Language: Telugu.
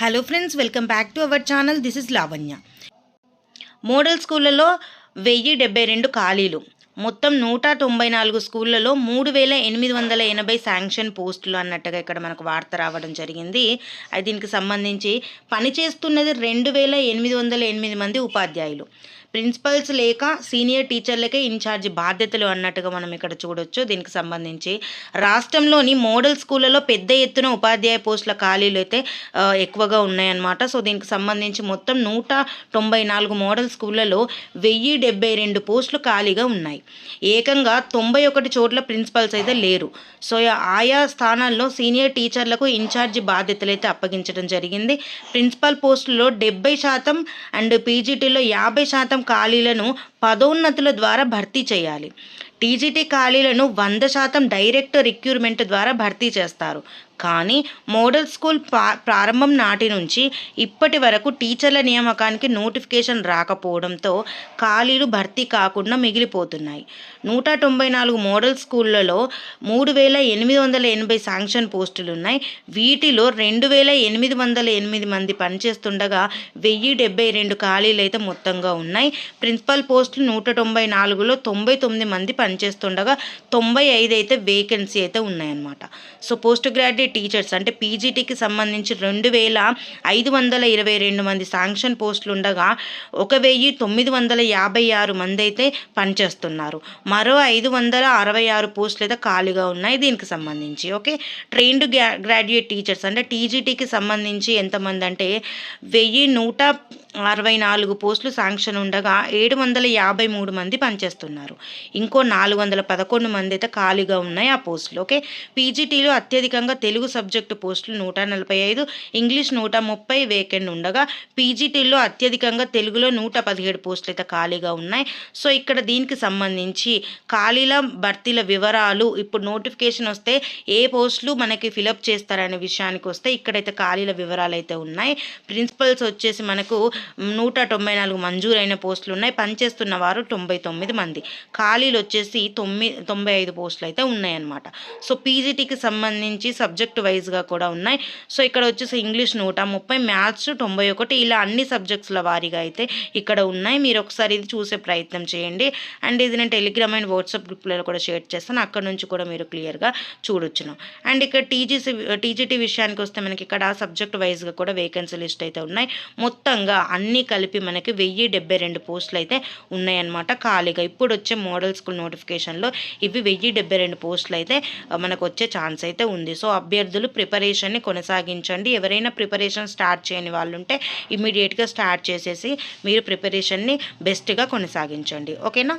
Hello friends, welcome back to our channel. This is Lavanya. Model స్కూళ్ళలో 1072 ఖాళీలు. మొత్తం 194 స్కూళ్ళలో 3880 శాంక్షన్ పోస్టులు అన్నట్టుగా ఇక్కడ మనకు వార్త రావడం జరిగింది. అది దీనికి సంబంధించి పనిచేస్తున్నది 2808 మంది ఉపాధ్యాయులు. ప్రిన్సిపల్స్ లేక సీనియర్ టీచర్లకే ఇన్ఛార్జ్ బాధ్యతలు అన్నట్టుగా మనం ఇక్కడ చూడొచ్చు. దీనికి సంబంధించి రాష్ట్రంలోని మోడల్ స్కూళ్ళలో పెద్ద ఎత్తున ఉపాధ్యాయ పోస్టుల ఖాళీలు అయితే ఎక్కువగా ఉన్నాయన్నమాట. సో దీనికి సంబంధించి మొత్తం 194 మోడల్ స్కూళ్ళలో 1072 పోస్టులు ఖాళీగా ఉన్నాయి. ఏకంగా 91 చోట్ల ప్రిన్సిపల్స్ అయితే లేరు. సో ఆయా స్థానాల్లో సీనియర్ టీచర్లకు ఇన్ఛార్జి బాధ్యతలు అయితే అప్పగించడం జరిగింది. ప్రిన్సిపల్ పోస్టుల్లో 70% అండ్ పీజీటీలో 50% ఖాళీలను పదోన్నతుల ద్వారా భర్తీ చేయాలి. టీజీటీ ఖాళీలను 100% డైరెక్ట్ రిక్రూట్మెంట్ ద్వారా భర్తీ చేస్తారు. కానీ మోడల్ స్కూల్ ప్రారంభం నాటి నుంచి ఇప్పటి వరకు టీచర్ల నియామకానికి నోటిఫికేషన్ రాకపోవడంతో ఖాళీలు భర్తీ కాకుండా మిగిలిపోతున్నాయి. 194 మోడల్ స్కూళ్ళలో 3880 శాంక్షన్ పోస్టులు ఉన్నాయి. వీటిలో 2808 మంది పనిచేస్తుండగా 1072 ఖాళీలు అయితే మొత్తంగా ఉన్నాయి. ప్రిన్సిపల్ పోస్టులు 194లో 99 మంది పనిచేస్తుండగా 95 అయితే వేకెన్సీ అయితే ఉన్నాయన్నమాట. సో పోస్ట్ గ్రాడ్యుయేట్ టీచర్స్ అంటే పీజీటీకి సంబంధించి 2522 మంది శాంక్షన్ పోస్టులు ఉండగా 1956 మంది అయితే పనిచేస్తున్నారు. మరో 566 పోస్టులు అయితే ఖాళీగా ఉన్నాయి దీనికి సంబంధించి. ఓకే, ట్రైన్డ్ గ్రాడ్యుయేట్ టీచర్స్ అంటే టీజీటీకి సంబంధించి ఎంతమంది అంటే 1164 పోస్టులు శాంక్షన్ ఉండగా 753 మంది పనిచేస్తున్నారు. ఇంకో 411 మంది అయితే ఖాళీగా ఉన్నాయి ఆ పోస్టులు. ఓకే, పీజీటీలో అత్యధికంగా తెలుగు సబ్జెక్టు పోస్టులు 145, ఇంగ్లీష్ 130 వేకెంట్ ఉండగా పీజీటీలో అత్యధికంగా తెలుగులో 117 పోస్టులు అయితే ఖాళీగా ఉన్నాయి. సో ఇక్కడ దీనికి సంబంధించి ఖాళీల భర్తీల వివరాలు ఇప్పుడు నోటిఫికేషన్ వస్తే ఏ పోస్టులు మనకి ఫిలప్ చేస్తారనే విషయానికి వస్తే ఇక్కడైతే ఖాళీల వివరాలు అయితే ఉన్నాయి. ప్రిన్సిపల్స్ వచ్చేసి మనకు 194 మంజూరైన పోస్టులు ఉన్నాయి. పనిచేస్తున్న వారు 99 మంది. ఖాళీలు వచ్చేసి 95 పోస్టులు అయితే ఉన్నాయన్నమాట. సో పీజీటీకి సంబంధించి సబ్జెక్ట్ వైజ్గా కూడా ఉన్నాయి. సో ఇక్కడ వచ్చేసి ఇంగ్లీష్ 130, మ్యాథ్స్ 91, ఇలా అన్ని సబ్జెక్ట్స్ల వారీగా అయితే ఇక్కడ ఉన్నాయి. మీరు ఒకసారి ఇది చూసే ప్రయత్నం చేయండి. అండ్ ఇది నేను టెలిగ్రామ్ అండ్ వాట్సాప్ గ్రూప్లలో కూడా షేర్ చేస్తాను, అక్కడ నుంచి కూడా మీరు క్లియర్గా చూడొచ్చును. అండ్ ఇక్కడ టీజీటీ విషయానికి వస్తే మనకి ఇక్కడ సబ్జెక్ట్ వైజ్గా కూడా వేకెన్సీ లిస్ట్ అయితే ఉన్నాయి. మొత్తంగా అన్నీ కలిపి మనకి 1072 పోస్టులు అయితే ఉన్నాయన్నమాట ఖాళీగా. ఇప్పుడు వచ్చే మోడల్ స్కూల్ నోటిఫికేషన్లో ఇవి 1072 పోస్టులు అయితే మనకు వచ్చే ఛాన్స్ అయితే ఉంది. సో అభ్యర్థులు ప్రిపరేషన్ని కొనసాగించండి. ఎవరైనా ప్రిపరేషన్ స్టార్ట్ చేయని వాళ్ళు ఉంటే ఇమీడియట్గా స్టార్ట్ చేసేసి మీరు ప్రిపరేషన్ని బెస్ట్గా కొనసాగించండి. ఓకేనా?